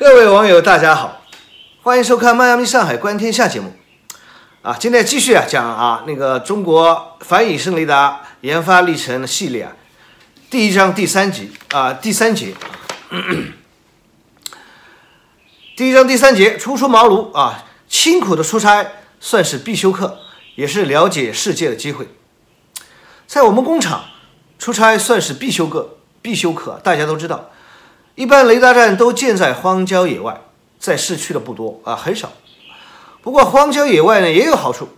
各位网友，大家好，欢迎收看《迈阿密上海观天下》节目。今天继续讲那个中国反隐身雷达研发历程系列第一章第三节。第一章第三节，初出茅庐辛苦的出差算是必修课，也是了解世界的机会。在我们工厂，出差算是必修课，大家都知道。一般雷达站都建在荒郊野外，在市区的不多很少。不过荒郊野外呢也有好处，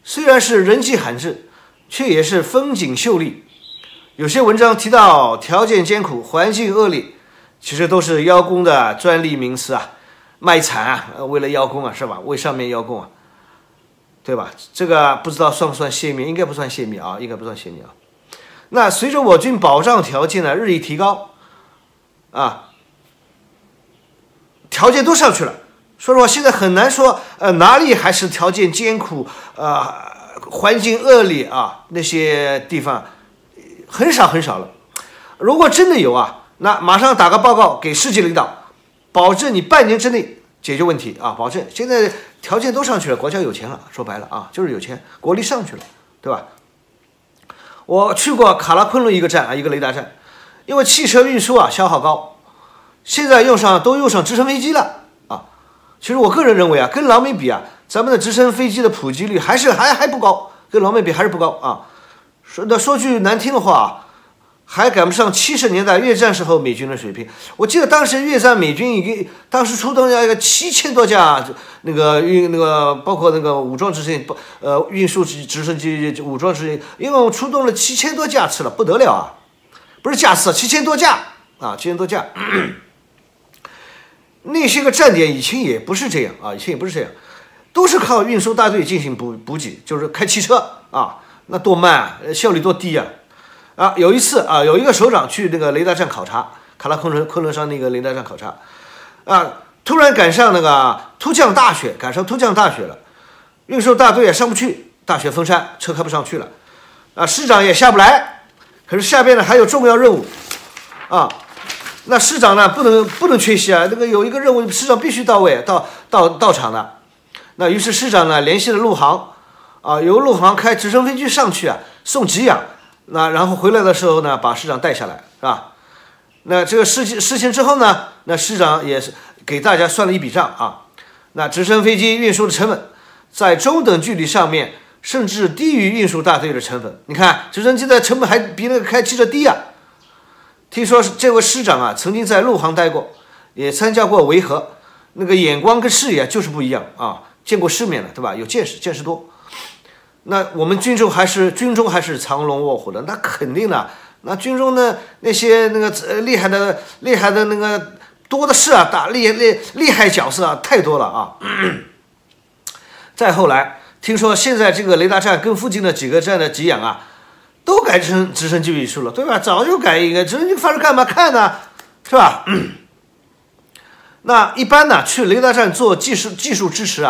虽然是人迹罕至，却也是风景秀丽。有些文章提到条件艰苦、环境恶劣，其实都是邀功的专利名词卖惨为了邀功是吧？为上面邀功对吧？这个不知道算不算泄密？应该不算泄密应该不算泄密那随着我军保障条件的日益提高条件都上去了。说实话，现在很难说哪里还是条件艰苦环境恶劣那些地方很少了。如果真的有那马上打个报告给市级领导，保证你半年之内解决问题保证。现在条件都上去了，国家有钱了，说白了就是有钱，国力上去了，对吧？我去过卡拉昆仑一个站一个雷达站，因为汽车运输消耗高，现在都用上直升飞机了其实我个人认为跟老美比咱们的直升飞机的普及率还不高，跟老美比还是不高说句难听的话还赶不上70年代越战时候美军的水平。我记得当时越战美军当时出动了一个7000多架包括那个武装直升运输直升机武装直升机，因为我们出动了7000多架次了，不得了不是架次7000多架7000多架那些个站点以前也不是这样都是靠运输大队进行补给，就是开汽车那多慢效率多低有一次有一个首长去那个雷达站考察，卡拉昆仑山那个雷达站考察突然赶上那个突降大雪了，运输大队也上不去，大雪封山，车开不上去了市长也下不来，可是下边呢还有重要任务那市长呢不能缺席那个有一个任务，市长必须到位到场的。那于是市长呢联系了陆航由陆航开直升飞机上去送给养，那然后回来的时候呢把市长带下来是吧？那这个事情之后呢，那市长也是给大家算了一笔账那直升飞机运输的成本在中等距离上面甚至低于运输大队的成本。你看直升机的成本还比那个开汽车低听说这位市长曾经在陆航待过，也参加过维和，那个眼光跟视野就是不一样见过世面了，对吧？有见识多。那我们军中还是藏龙卧虎的，那肯定的。那军中的那些那个厉害的那个多的是厉害角色太多了再后来听说现在这个雷达站跟附近的几个站的给养都改成直升机运输了，对吧？早就改一个直升机发射干嘛看呢？是吧？那一般呢，去雷达站做技术支持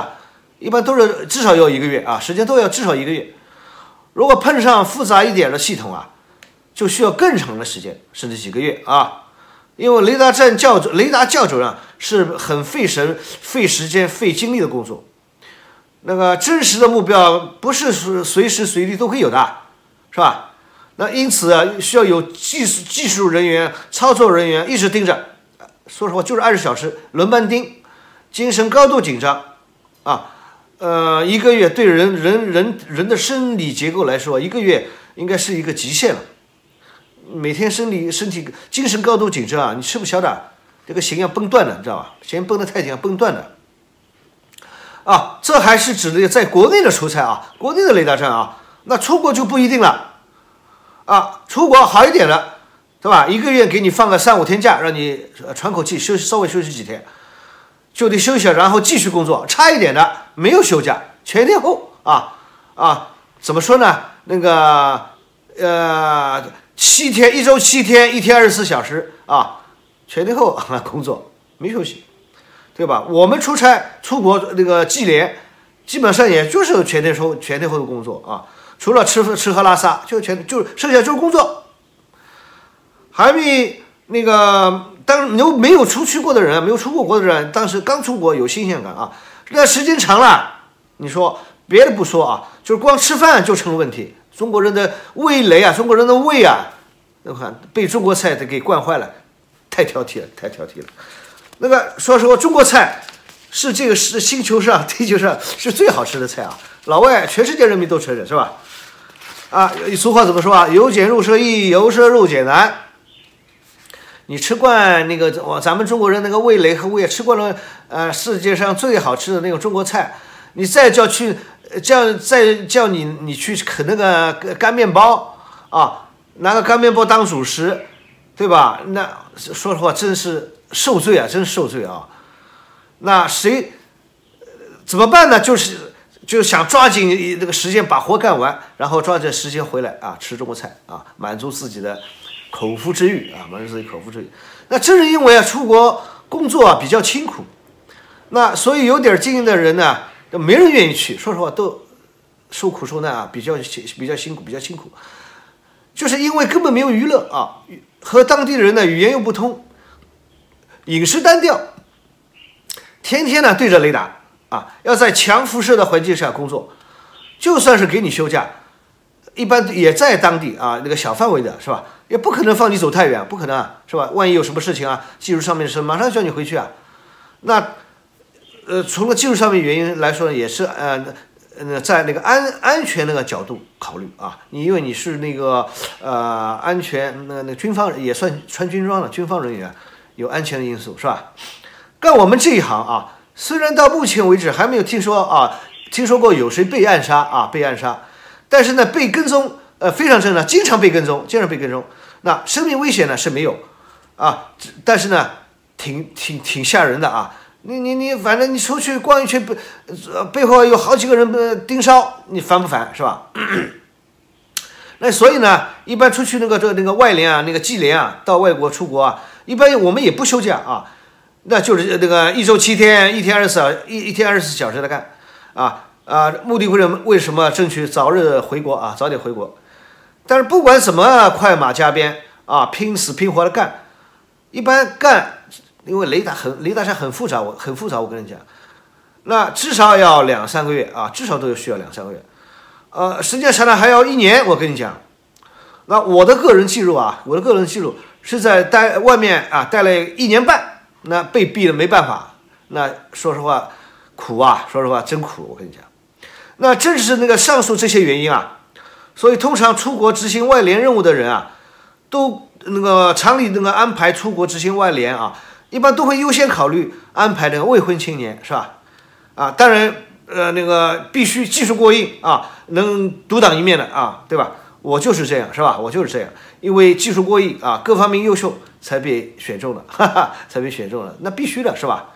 一般都是至少要1个月时间都要至少1个月。如果碰上复杂一点的系统就需要更长的时间，甚至几个月因为雷达校准是很费时间费精力的工作。那个真实的目标不是随时随地都可以有的，是吧？那因此需要有技术人员、操作人员一直盯着，说实话就是20小时轮班盯，精神高度紧张1个月对人的生理结构来说，1个月应该是一个极限了。每天身体精神高度紧张你吃不消的，这个弦要崩断的，你知道吧？弦绷得太紧要崩断的这还是指的在国内的出差国内的雷达站那出国就不一定了出国好一点的，对吧？1个月给你放个3-5天假，让你喘口气稍微休息几天，就得休息然后继续工作。差一点的没有休假，全天候怎么说呢？那个7天，1周7天，1天24小时全天候工作，没休息，对吧？我们出差出国那个季联，基本上也就是全天候的工作除了吃喝拉撒，就剩下就是工作。还没那个当没有出去过的人，没有出过国的人，当时刚出国有新鲜感啊。那时间长了，你说别的不说啊，就是光吃饭就成了问题。中国人的味蕾啊，中国人的胃啊，我看被中国菜给惯坏了，太挑剔了，太挑剔了。那个说实话，中国菜是这个星球上、地球上是最好吃的菜啊，老外全世界人民都承认，是吧？啊，俗话怎么说啊？由俭入奢易，由奢入俭难。你吃惯那个咱们中国人那个味蕾和胃，吃惯了世界上最好吃的那种中国菜，你再叫你去啃那个干面包啊，拿个干面包当主食，对吧？那说实话，真是受罪啊，真是受罪啊！那谁怎么办呢？就想抓紧这个时间把活干完，然后抓紧时间回来啊，吃中国菜啊，满足自己的口腹之欲啊，满足自己口腹之欲。那正是因为啊，出国工作啊比较辛苦，那所以有点经验的人呢，没人愿意去。说实话，都受苦受难啊，比较辛苦，比较辛苦。就是因为根本没有娱乐啊，和当地人的语言又不通，饮食单调，天天呢对着雷达啊，要在强辐射的环境下工作，就算是给你休假，一般也在当地啊那个小范围的是吧？也不可能放你走太远，不可能啊，是吧？万一有什么事情啊，技术上面的事，马上叫你回去啊。那从了技术上面原因来说，也是在那个安全那个角度考虑啊，因为你是那个安全那军方也算穿军装的军方人员，有安全的因素是吧？干我们这一行啊，虽然到目前为止还没有听说过有谁被暗杀，但是呢被跟踪非常正常，经常被跟踪。那生命危险呢是没有啊，但是呢挺吓人的啊。你反正你出去逛一圈，背后有好几个人盯梢，你烦不烦是吧？那所以呢，一般出去那个外联啊，那个季联啊，到外国出国啊，一般我们也不休假啊，那就是那个一周7天，一天24小时的干目的为什么争取早日回国啊，早点回国。但是不管怎么快马加鞭啊，拼死拼活的干，一般干。因为雷达上很复杂，我跟你讲，那至少要2-3个月啊，至少都需要2-3个月，时间长了还要1年，我跟你讲。那我的个人记录是在外面啊待了1年半，那被逼了没办法，那说实话苦啊，说实话真苦，我跟你讲。那正是那个上述这些原因啊，所以通常出国执行外联任务的人啊，都那个厂里那个安排出国执行外联啊。一般都会优先考虑安排那个未婚青年，是吧？当然，那个必须技术过硬啊，能独当一面的啊，对吧？我就是这样，是吧？我就是这样，因为技术过硬啊，各方面优秀才被选中了，才被选中了，那必须的是吧？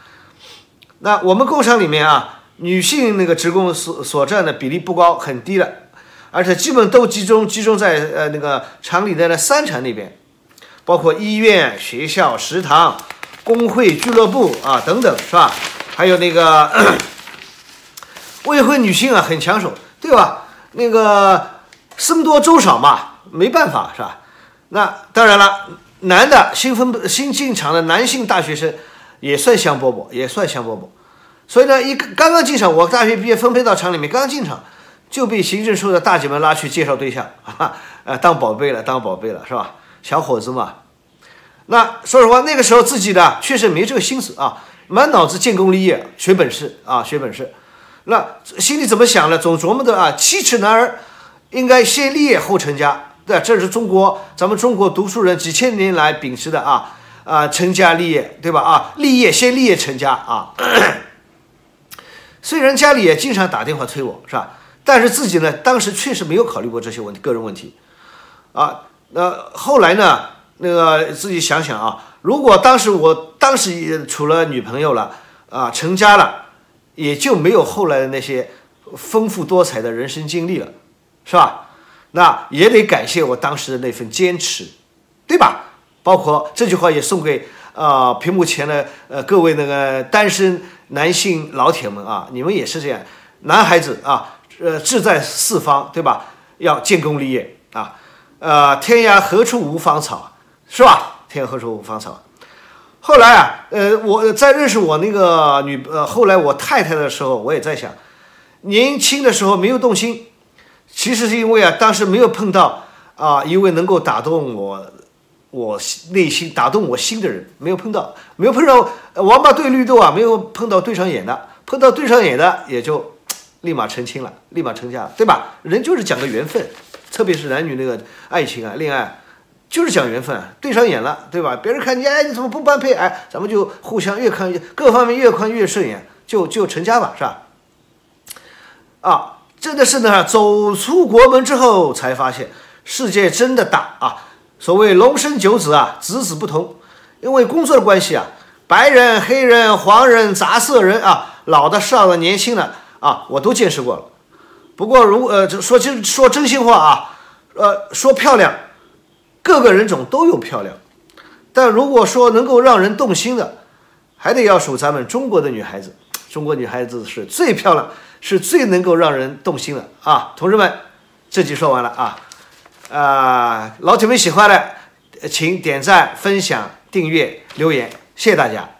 那我们工厂里面啊，女性那个职工所占的比例不高，很低了，而且基本都集中在那个厂里的那3产那边，包括医院、学校、食堂。工会、俱乐部啊等等是吧？还有那个未婚女性啊很抢手，对吧？那个僧多粥少嘛，没办法是吧？那当然了，男的新进厂的男性大学生也算香饽饽，所以呢，刚刚进厂，我大学毕业分配到厂里面，刚进厂就被行政处的大姐们拉去介绍对象，当宝贝了是吧？小伙子嘛。那说实话，那个时候自己的确实没这个心思啊，满脑子建功立业，学本事。那心里怎么想呢？总琢磨的7尺男儿应该先立业后成家，对，这是咱们中国读书人几千年来秉持的成家立业，对吧？先立业成家啊。虽然家里也经常打电话催我，是吧？但是自己呢，当时确实没有考虑过这些个人问题后来呢？那个自己想想啊，如果我当时也处了女朋友了成家了，也就没有后来的那些丰富多彩的人生经历了，是吧？那也得感谢我当时的那份坚持，对吧？包括这句话也送给屏幕前的各位那个单身男性老铁们啊，你们也是这样，男孩子志在四方，对吧？要建功立业天涯何处无芳草。是吧？天涯何处无芳草。后来啊，我在认识我那个后来我太太的时候，我也在想，年轻的时候没有动心，其实是因为啊，当时没有碰到啊一位能够打动我内心、打动我心的人，没有碰到王八对绿豆啊，没有碰到对上眼的，碰到对上眼的也就立马成亲了，立马成家了，对吧？人就是讲个缘分，特别是男女那个爱情啊、恋爱。就是讲缘分，对上眼了，对吧？别人看你，哎，你怎么不般配？哎，咱们就互相各方面越看越顺眼，就成家吧，是吧？啊，真的是呢，走出国门之后才发现世界真的大啊！所谓龙生九子啊，子子不同。因为工作的关系啊，白人、黑人、黄人、杂色人啊，老的、少的、年轻的啊，我都见识过了。不过说真心话啊，说漂亮。各个人种都有漂亮，但如果说能够让人动心的，还得要数咱们中国的女孩子。中国女孩子是最漂亮，是最能够让人动心的啊！同志们，这集说完了啊！老铁们喜欢的，请点赞、分享、订阅、留言，谢谢大家。